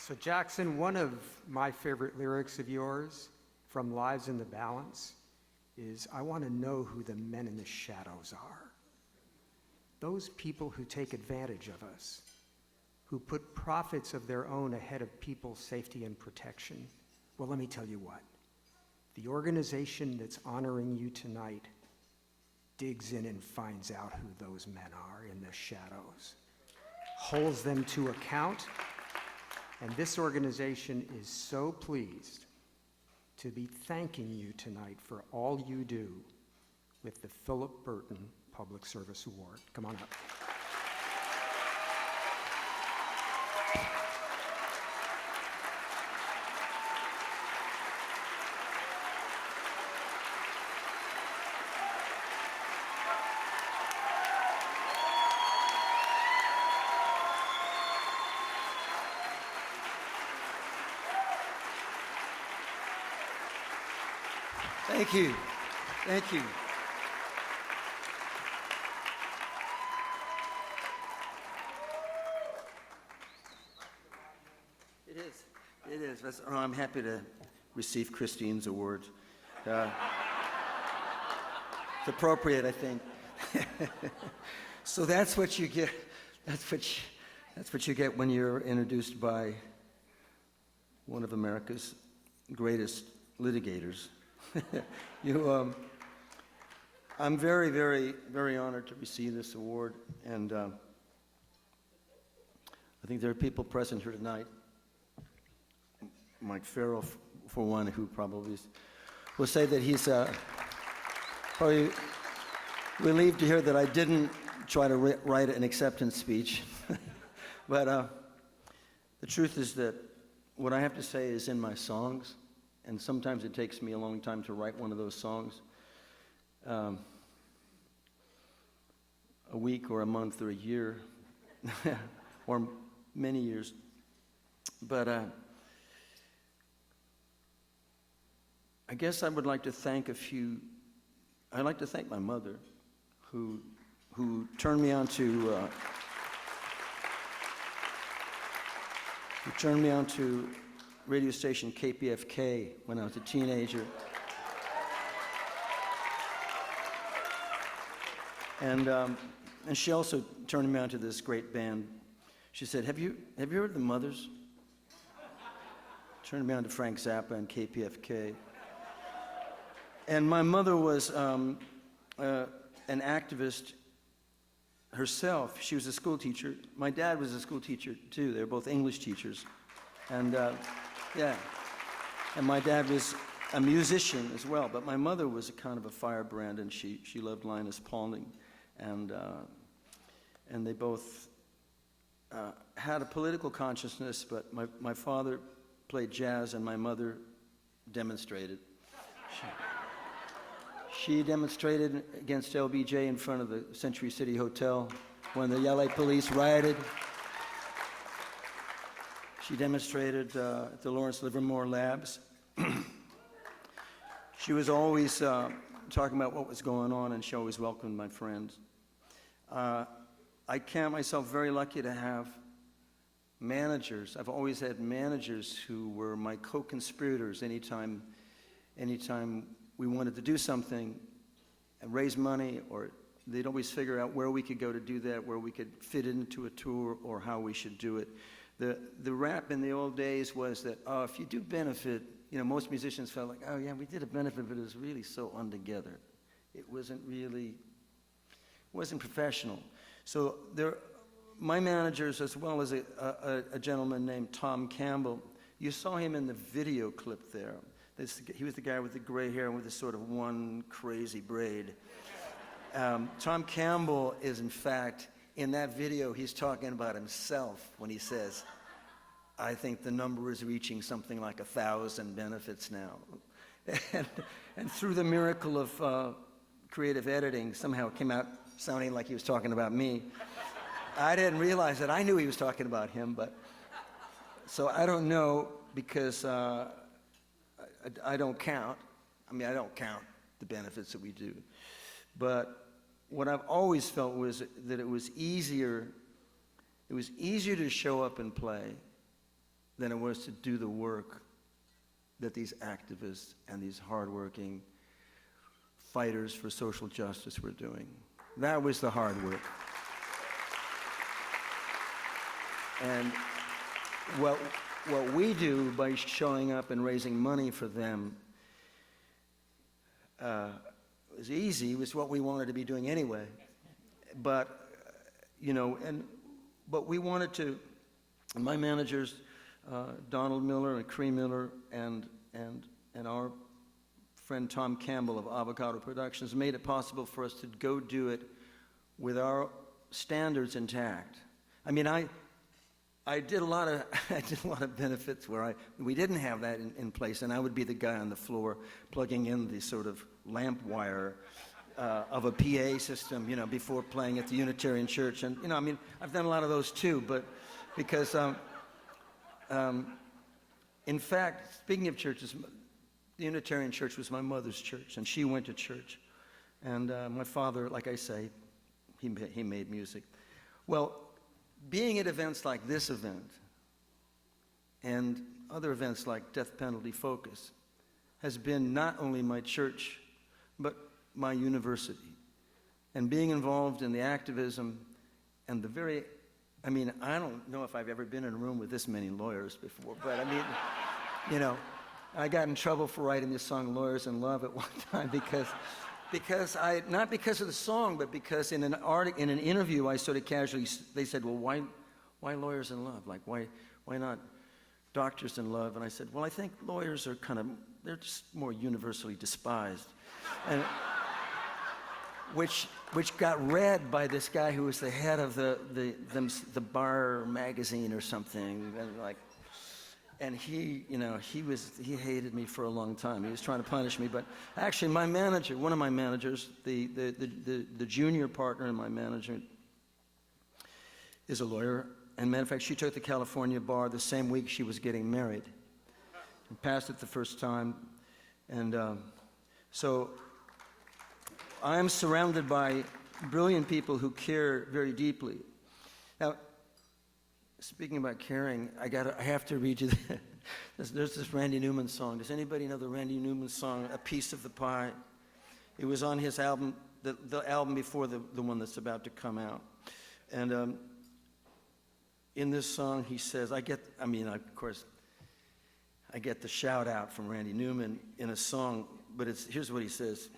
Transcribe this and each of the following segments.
So Jackson, one of my favorite lyrics of yours from Lives in the Balance is, I want to know who the men in the shadows are. Those people who take advantage of us, who put profits of their own ahead of people's safety and protection. Well, let me tell you what. The organization that's honoring you tonight digs in and finds out who those men are in the shadows, holds them to account, and this organization is so pleased to be thanking you tonight for all you do with the Philip Burton Public Service Award. Come on up. Thank you. Thank you. It is. It is. I'm happy to receive Christine's award. It's appropriate, I think. So that's what you get. That's what you get when you're introduced by one of America's greatest litigators. I'm very, very, very honored to receive this award, and I think there are people present here tonight, Mike Farrell, for one, who probably will say that he's probably relieved to hear that I didn't try to write an acceptance speech. But the truth is that what I have to say is in my songs. And sometimes it takes me a long time to write one of those songs, a week or a month or a year, or many years. But I guess I would like to thank I'd like to thank my mother, who turned me on to radio station KPFK when I was a teenager. And she also turned me on to this great band. She said, have you heard of the Mothers? Turned me on to Frank Zappa and KPFK. And my mother was an activist herself. She was a school teacher. My dad was a school teacher too. They were both English teachers. And yeah, and my dad was a musician as well, but my mother was a kind of a firebrand, and she loved Linus Pauling, and they both had a political consciousness, but my father played jazz and my mother demonstrated. She demonstrated against LBJ in front of the Century City Hotel when the LA police rioted. She demonstrated at the Lawrence Livermore Labs. She was always talking about what was going on, and she always welcomed my friends. I count myself very lucky to have managers. I've always had managers who were my co-conspirators anytime we wanted to do something and raise money, or they'd always figure out where we could go to do that, where we could fit into a tour, or how we should do it. The rap in the old days was that, oh, if you do benefit, most musicians felt like, oh yeah, we did a benefit, but it was really so untogether. It wasn't professional. So my managers, as well as a gentleman named Tom Campbell, you saw him in the video clip there. He was the guy with the gray hair and with this sort of one crazy braid. Tom Campbell is, in fact, in that video, he's talking about himself when he says, I think the number is reaching something like 1,000 benefits now. And through the miracle of creative editing, somehow it came out sounding like he was talking about me. I didn't realize that. I knew he was talking about him, but so I don't know, because I don't count. I don't count the benefits that we do. But what I've always felt was that it was easier to show up and play than it was to do the work that these activists and these hardworking fighters for social justice were doing. That was the hard work. And what we do by showing up and raising money for them was easy. It was what we wanted to be doing anyway. But, but we wanted to, and my managers, Donald Miller and Cree Miller and our friend Tom Campbell of Avocado Productions made it possible for us to go do it with our standards intact. I mean, I did a lot of benefits where we didn't have that in place, and I would be the guy on the floor plugging in the sort of lamp wire of a PA system, before playing at the Unitarian Church. And I've done a lot of those too, but because in fact, speaking of churches, the Unitarian Church was my mother's church, and she went to church. And my father, like I say, he made music. Well, being at events like this event and other events like Death Penalty Focus has been not only my church, but my university. And being involved in the activism and I don't know if I've ever been in a room with this many lawyers before, but I got in trouble for writing the song Lawyers in Love at one time not because of the song, but because in an interview I sort of casually, they said, well, why lawyers in love? Like, why not doctors in love? And I said, well, I think lawyers are they're just more universally despised. And which got read by this guy who was the head of the bar magazine or something, and he hated me for a long time. He was trying to punish me, but actually my manager, one of my managers, the junior partner in my management, is a lawyer. And matter of fact, she took the California bar the same week she was getting married, and passed it the first time, and so I am surrounded by brilliant people who care very deeply. Now, speaking about caring, I have to read you there's this Randy Newman song. Does anybody know the Randy Newman song, A Piece of the Pie? It was on his album, the album before the one that's about to come out. And in this song, he says, I get the shout out from Randy Newman in a song, but here's what he says.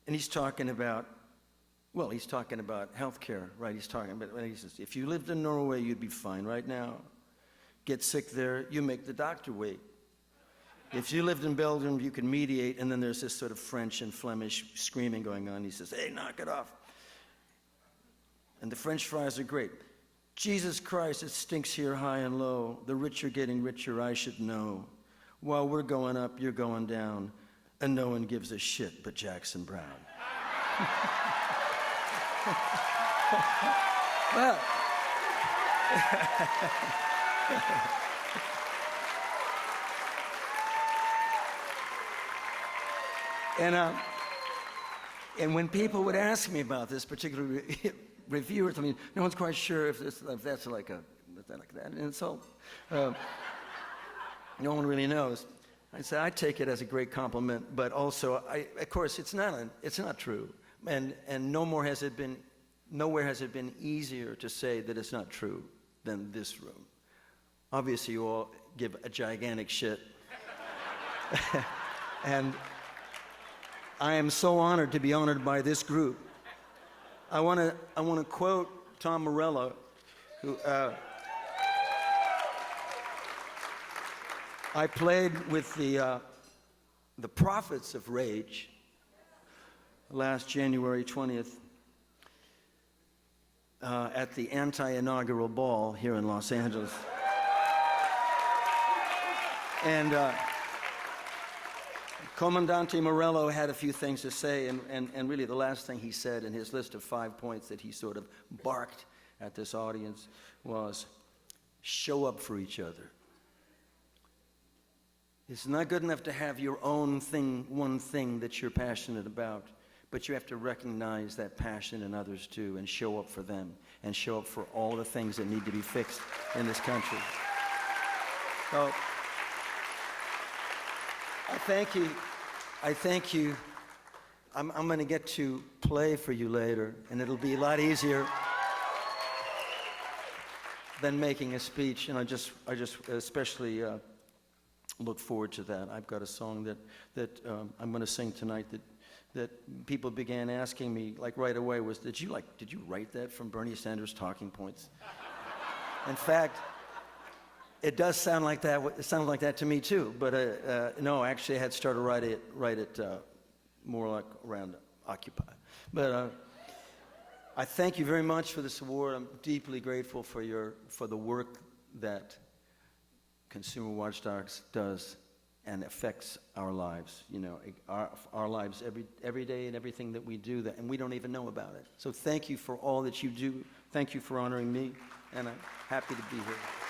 And he's talking about healthcare, right? He says, if you lived in Norway, you'd be fine right now. Get sick there, you make the doctor wait. If you lived in Belgium, you can mediate, and then there's this sort of French and Flemish screaming going on. He says, hey, knock it off. And the French fries are great. Jesus Christ, it stinks here high and low. The rich are getting richer, I should know. While we're going up, you're going down. And no one gives a shit but Jackson Browne. Well, and when people would ask me about this, particularly reviewers, no one's quite sure if that's like that. And so no one really knows. I say I take it as a great compliment, but also, of course, it's not true, and nowhere has it been easier to say that it's not true than this room. Obviously, you all give a gigantic shit, and I am so honored to be honored by this group. I want to quote Tom Morello, who. I played with the Prophets of Rage last January 20th at the anti-inaugural ball here in Los Angeles. And Comandante Morello had a few things to say, and really the last thing he said in his list of 5 points that he sort of barked at this audience was, show up for each other. It's not good enough to have your own thing, one thing that you're passionate about, but you have to recognize that passion in others too and show up for them and show up for all the things that need to be fixed in this country. So, I thank you. I thank you. I'm going to get to play for you later, and it'll be a lot easier than making a speech. And I just especially look forward to that. I've got a song that I'm going to sing tonight that people began asking me like right away was, did you write that from Bernie Sanders' talking points? In fact, it does sound like that. It sounds like that to me too. But no, actually, I had started write it more like around Occupy. But I thank you very much for this award. I'm deeply grateful for the work that Consumer Watchdogs does and affects our lives. You know, our lives every day and everything that we do, and we don't even know about it. So thank you for all that you do. Thank you for honoring me, and I'm happy to be here.